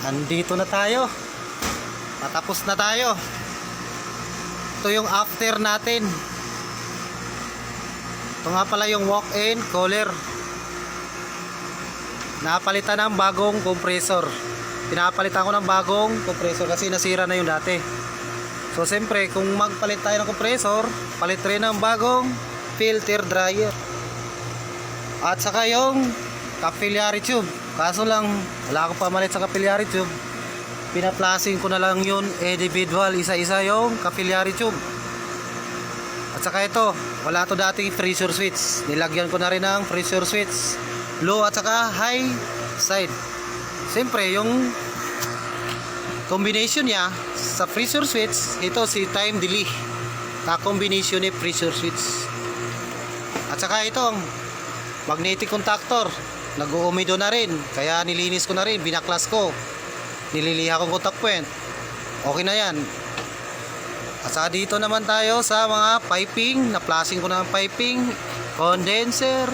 Andito na tayo. Patapos na tayo. Ito yung after natin. Ito nga pala yung walk-in cooler. Napalitan ng bagong compressor. Pinapalitan ko ng bagong compressor kasi nasira na yung dati. So siyempre kung magpalit tayo ng compressor, palit rin ng bagong filter dryer. At saka yung capillary tube. Kaso lang wala akong pamalit sa capillary tube. Pinaplasing ko na lang yun individual, isa-isa yung capillary tube. At saka ito, wala to dating pressure switch. Nilagyan ko na rin ng pressure switch, low at saka high side. Siyempre yung combination niya sa pressure switch, ito si time delay na combination ni pressure switch. At saka itong magnetic contactor, nag-uumido na rin, kaya nilinis ko na rin, binaklas ko, nililiha kong contact point. Okay na yan. At saka dito naman tayo sa mga piping, na-flashing ko na ng piping, condenser,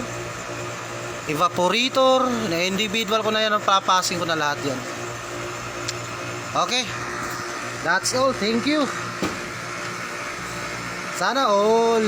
evaporator, na individual ko na yan, papasing ko na lahat yan. Okay, that's all. Thank you. Sana all.